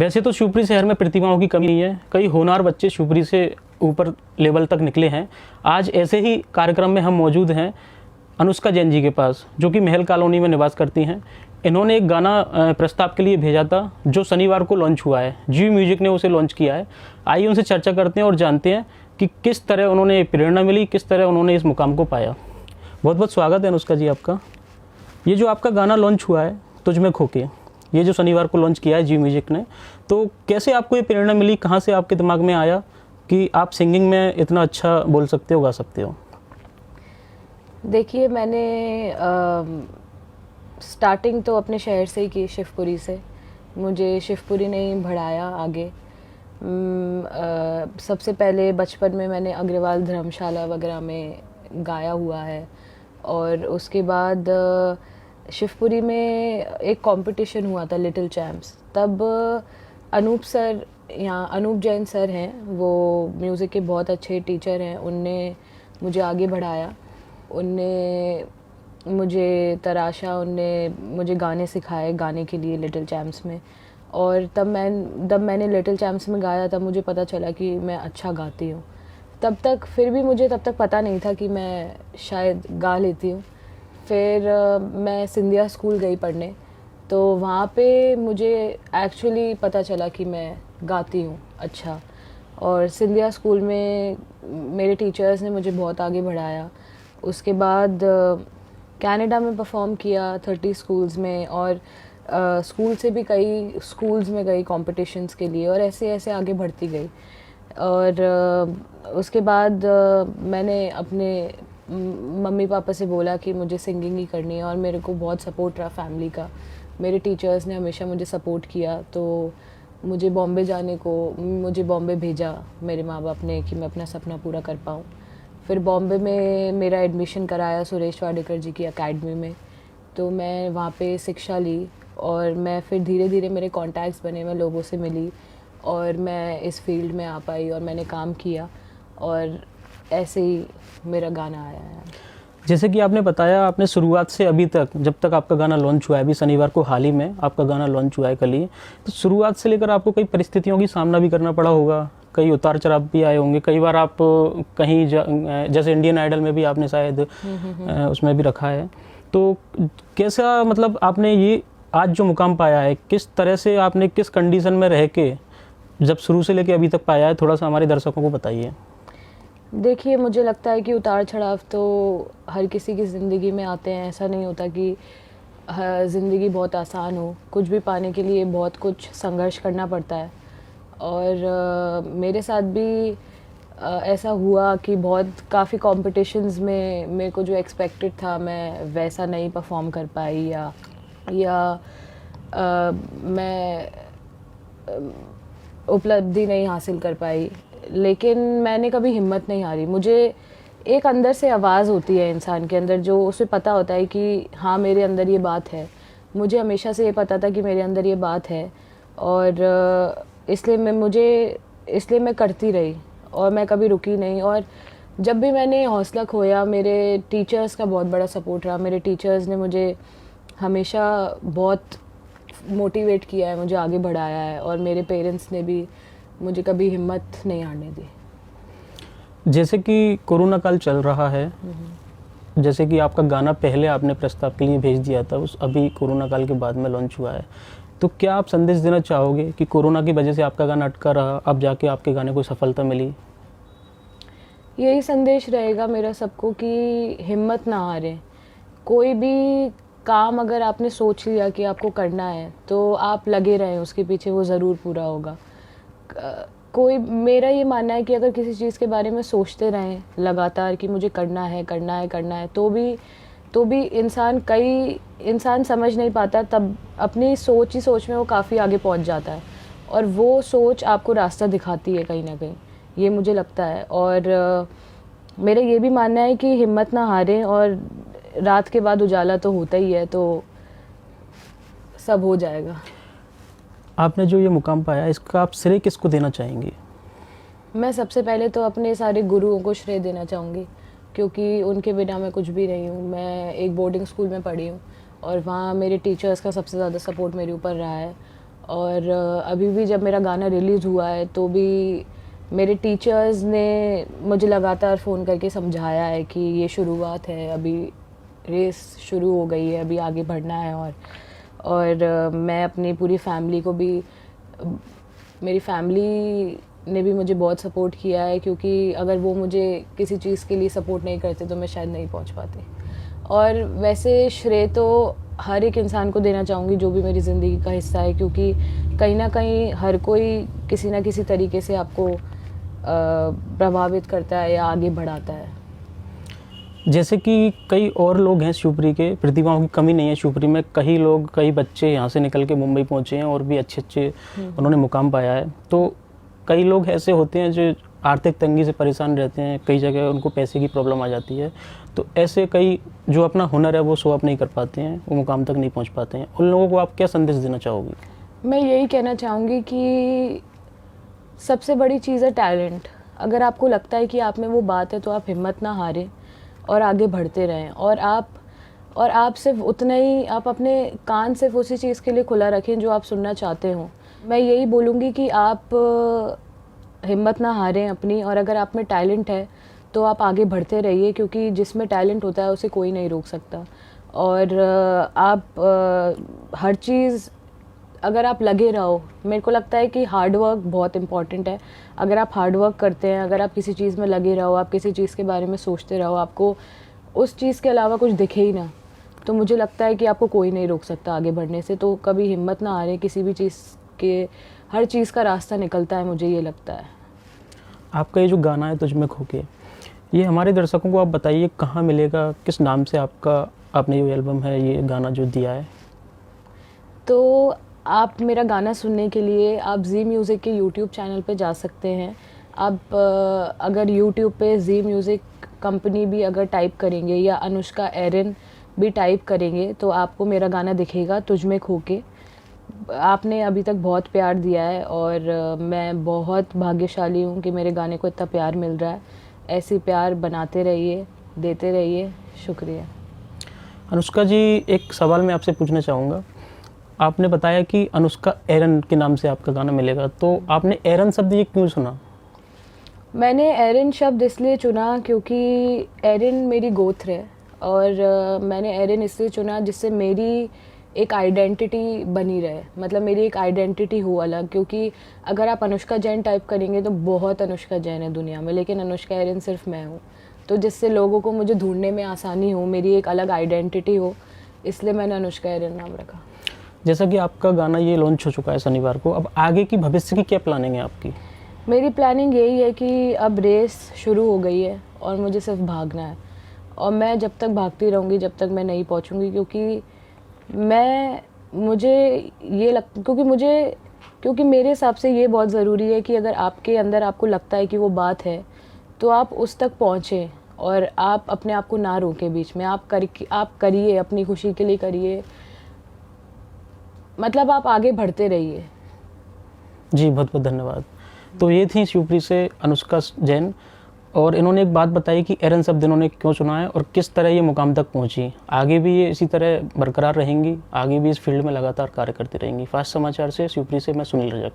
वैसे तो शिवपुरी शहर में प्रतिभाओं की कमी नहीं है, कई होनहार बच्चे शिवपुरी से ऊपर लेवल तक निकले हैं। आज ऐसे ही कार्यक्रम में हम मौजूद हैं अनुष्का जैन जी के पास, जो कि महल कॉलोनी में निवास करती हैं। इन्होंने एक गाना प्रस्ताव के लिए भेजा था जो शनिवार को लॉन्च हुआ है। जी म्यूजिक ने उसे लॉन्च किया है। आइए उनसे चर्चा करते हैं और जानते हैं कि किस तरह उन्होंने प्रेरणा मिली, किस तरह उन्होंने इस मुकाम को पाया। बहुत बहुत स्वागत है अनुष्का जी आपका। ये जो आपका गाना लॉन्च हुआ है तुझ में खोके, ये जो शनिवार को लॉन्च किया है जी म्यूजिक ने, तो कैसे आपको ये प्रेरणा मिली, कहाँ से आपके दिमाग में आया कि आप सिंगिंग में इतना अच्छा बोल सकते हो, गा सकते हो? देखिए, मैंने स्टार्टिंग तो अपने शहर से ही की, शिवपुरी से। मुझे शिवपुरी ने ही बढ़ाया आगे। सबसे पहले बचपन में मैंने अग्रवाल धर्मशाला वगैरह में गाया हुआ है, और उसके बाद शिवपुरी में एक कंपटीशन हुआ था, लिटिल चैम्प्स। तब अनूप सर, यहाँ अनूप जैन सर हैं, वो म्यूज़िक के बहुत अच्छे टीचर हैं, उनने मुझे आगे बढ़ाया। उनने मुझे तराशा, उनने मुझे गाने सिखाए गाने के लिए लिटिल चैम्प्स में। और तब मैंने लिटिल चैम्प्स में गाया, तब मुझे पता चला कि मैं अच्छा गाती हूँ। तब तक पता नहीं था कि मैं शायद गा लेती हूँ। फिर मैं सिंधिया स्कूल गई पढ़ने, तो वहाँ पे मुझे एक्चुअली पता चला कि मैं गाती हूँ अच्छा। और सिंधिया स्कूल में मेरे टीचर्स ने मुझे बहुत आगे बढ़ाया। उसके बाद कनाडा में परफॉर्म किया 30 स्कूल्स में, और स्कूल से भी कई स्कूल्स में गई कॉम्पिटिशन्स के लिए, और ऐसे ऐसे आगे बढ़ती गई। और उसके बाद मैंने अपने मम्मी पापा से बोला कि मुझे सिंगिंग ही करनी है, और मेरे को बहुत सपोर्ट रहा फैमिली का। मेरे टीचर्स ने हमेशा मुझे सपोर्ट किया, तो मुझे बॉम्बे भेजा मेरे माँ बाप ने कि मैं अपना सपना पूरा कर पाऊँ। फिर बॉम्बे में मेरा एडमिशन कराया सुरेश वाडेकर जी की एकेडमी में, तो मैं वहाँ पे शिक्षा ली, और मैं फिर धीरे धीरे मेरे कॉन्टैक्ट्स बने, मैं लोगों से मिली, और मैं इस फील्ड में आ पाई, और मैंने काम किया, और ऐसे ही मेरा गाना आया है। जैसे कि आपने बताया, आपने शुरुआत से अभी तक, जब तक आपका गाना लॉन्च हुआ है, अभी शनिवार को हाल ही में आपका गाना लॉन्च हुआ है कल ही, तो शुरुआत से लेकर आपको कई परिस्थितियों की सामना भी करना पड़ा होगा, कई उतार चढ़ाव भी आए होंगे। कई बार आप कहीं जैसे इंडियन आइडल में भी आपने शायद उसमें भी रखा है, तो कैसा, मतलब आपने ये आज जो मुकाम पाया है, किस तरह से आपने, किस कंडीशन में रह के जब शुरू से लेके अभी तक पाया है, थोड़ा सा हमारे दर्शकों को बताइए। देखिए, मुझे लगता है कि उतार चढ़ाव तो हर किसी की ज़िंदगी में आते हैं। ऐसा नहीं होता कि ज़िंदगी बहुत आसान हो। कुछ भी पाने के लिए बहुत कुछ संघर्ष करना पड़ता है, और मेरे साथ भी ऐसा हुआ कि काफ़ी कॉम्पिटिशन्स में मेरे को जो एक्सपेक्टेड था मैं वैसा नहीं परफॉर्म कर पाई, या मैं उपलब्धि नहीं हासिल कर पाई। लेकिन मैंने कभी हिम्मत नहीं हारी। मुझे एक अंदर से आवाज़ होती है इंसान के अंदर, जो उसे पता होता है कि हाँ, मेरे अंदर ये बात है। मुझे हमेशा से ये पता था कि मेरे अंदर ये बात है, और इसलिए मैं करती रही, और मैं कभी रुकी नहीं। और जब भी मैंने हौसला खोया, मेरे टीचर्स का बहुत बड़ा सपोर्ट रहा। मेरे टीचर्स ने मुझे हमेशा बहुत मोटिवेट किया है, मुझे आगे बढ़ाया है, और मेरे पेरेंट्स ने भी मुझे कभी हिम्मत नहीं हारने दी। जैसे कि कोरोना काल चल रहा है, जैसे कि आपका गाना पहले आपने प्रस्ताव के लिए भेज दिया था, उस अभी कोरोना काल के बाद में लॉन्च हुआ है, तो क्या आप संदेश देना चाहोगे कि कोरोना की वजह से आपका गाना अटका रहा, अब जाके आपके गाने को सफलता मिली? यही संदेश रहेगा मेरा सबको कि हिम्मत ना हारें। कोई भी काम अगर आपने सोच लिया कि आपको करना है, तो आप लगे रहें उसके पीछे, वो ज़रूर पूरा होगा। मेरा ये मानना है कि अगर किसी चीज़ के बारे में सोचते रहें लगातार कि मुझे करना है, तो भी इंसान समझ नहीं पाता, तब अपनी सोच में वो काफ़ी आगे पहुंच जाता है, और वो सोच आपको रास्ता दिखाती है कहीं ना कहीं, ये मुझे लगता है। और मेरा ये भी मानना है कि हिम्मत ना हारें, और रात के बाद उजाला तो होता ही है, तो सब हो जाएगा। आपने जो ये मुकाम पाया, इसका आप श्रेय किसको देना चाहेंगे? मैं सबसे पहले तो अपने सारे गुरुओं को श्रेय देना चाहूँगी, क्योंकि उनके बिना मैं कुछ भी नहीं हूँ। मैं एक बोर्डिंग स्कूल में पढ़ी हूँ, और वहाँ मेरे टीचर्स का सबसे ज़्यादा सपोर्ट मेरे ऊपर रहा है। और अभी भी जब मेरा गाना रिलीज़ हुआ है तो भी मेरे टीचर्स ने मुझे लगातार फ़ोन करके समझाया है कि ये शुरुआत है, अभी रेस शुरू हो गई है, अभी आगे बढ़ना है। और मैं अपनी पूरी फैमिली को भी, मेरी फैमिली ने भी मुझे बहुत सपोर्ट किया है, क्योंकि अगर वो मुझे किसी चीज़ के लिए सपोर्ट नहीं करते तो मैं शायद नहीं पहुंच पाती। और वैसे श्रेय तो हर एक इंसान को देना चाहूँगी जो भी मेरी ज़िंदगी का हिस्सा है, क्योंकि कहीं ना कहीं हर कोई किसी ना किसी तरीके से आपको प्रभावित करता है या आगे बढ़ाता है। जैसे कि कई और लोग हैं शिवपुरी के, प्रतिभाओं की कमी नहीं है शिवपुरी में, कई बच्चे यहाँ से निकल के मुंबई पहुँचे हैं और भी अच्छे उन्होंने मुकाम पाया है। तो कई लोग ऐसे होते हैं जो आर्थिक तंगी से परेशान रहते हैं, कई जगह उनको पैसे की प्रॉब्लम आ जाती है, तो ऐसे कई जो अपना हुनर है वो शो अप नहीं कर पाते हैं, वो मुकाम तक नहीं पहुँच पाते हैं, उन लोगों को आप क्या संदेश देना चाहोगी? मैं यही कहना चाहूँगी कि सबसे बड़ी चीज़ है टैलेंट। अगर आपको लगता है कि आप में वो बात है तो आप हिम्मत ना हारें और आगे बढ़ते रहें। और आप सिर्फ उतना ही, आप अपने कान सिर्फ उसी चीज़ के लिए खुला रखें जो आप सुनना चाहते हो। मैं यही बोलूँगी कि आप हिम्मत ना हारें अपनी, और अगर आप में टैलेंट है तो आप आगे बढ़ते रहिए, क्योंकि जिसमें टैलेंट होता है उसे कोई नहीं रोक सकता। और आप हर चीज़, अगर आप लगे रहो, मेरे को लगता है कि हार्ड वर्क बहुत इम्पॉर्टेंट है। अगर आप हार्ड वर्क करते हैं, अगर आप किसी चीज़ में लगे रहो, आप किसी चीज़ के बारे में सोचते रहो, आपको उस चीज़ के अलावा कुछ दिखे ही ना, तो मुझे लगता है कि आपको कोई नहीं रोक सकता आगे बढ़ने से। तो कभी हिम्मत ना हारें किसी भी चीज़ के, हर चीज़ का रास्ता निकलता है, मुझे ये लगता है। आपका ये जो गाना है तुझ में खोके, ये हमारे दर्शकों को आप बताइए कहाँ मिलेगा, किस नाम से आपने जो एल्बम है, ये गाना जो दिया है? तो आप मेरा गाना सुनने के लिए आप जी म्यूज़िक के यूट्यूब चैनल पे जा सकते हैं। आप अगर यूट्यूब पे जी म्यूज़िक कंपनी भी अगर टाइप करेंगे या अनुष्का एरन भी टाइप करेंगे तो आपको मेरा गाना दिखेगा, तुझ में खोके। आपने अभी तक बहुत प्यार दिया है और मैं बहुत भाग्यशाली हूँ कि मेरे गाने को इतना प्यार मिल रहा है। ऐसे प्यार बनाते रहिए, देते रहिए। शुक्रिया। अनुष्का जी, एक सवाल मैं आपसे पूछना चाहूँगा। आपने बताया कि अनुष्का एरन के नाम से आपका गाना मिलेगा, तो आपने एरन शब्द ये क्यों चुना? मैंने एरन शब्द इसलिए चुना क्योंकि एरन मेरी गोत्र है, और मैंने एरन इसलिए चुना जिससे मेरी एक आइडेंटिटी बनी रहे, मतलब मेरी एक आइडेंटिटी हो अलग। क्योंकि अगर आप अनुष्का जैन टाइप करेंगे तो बहुत अनुष्का जैन है दुनिया में, लेकिन अनुष्का एरन सिर्फ मैं हूँ। तो जिससे लोगों को मुझे ढूंढने में आसानी हो, मेरी एक अलग आइडेंटिटी हो, इसलिए मैंने अनुष्का एरन नाम रखा। जैसा कि आपका गाना ये लॉन्च हो चुका है शनिवार को, अब आगे की भविष्य की क्या प्लानिंग है आपकी? मेरी प्लानिंग यही है कि अब रेस शुरू हो गई है और मुझे सिर्फ भागना है, और मैं जब तक भागती रहूँगी जब तक मैं नहीं पहुँचूँगी। क्योंकि मेरे हिसाब से ये बहुत ज़रूरी है कि अगर आपके अंदर आपको लगता है कि वो बात है तो आप उस तक पहुँचें, और आप अपने आप को ना रोकें बीच में। आप करिए, अपनी खुशी के लिए करिए, मतलब आप आगे बढ़ते रहिए। जी, बहुत बहुत धन्यवाद। तो ये थी शिवपुरी से अनुष्का जैन, और इन्होंने एक बात बताई कि एरन शब्द इन्होंने क्यों चुना है और किस तरह ये मुकाम तक पहुंची। आगे भी ये इसी तरह बरकरार रहेंगी, आगे भी इस फील्ड में लगातार कार्य करती रहेंगी। फास्ट समाचार से शिवपुरी से मैं सुनील रजक।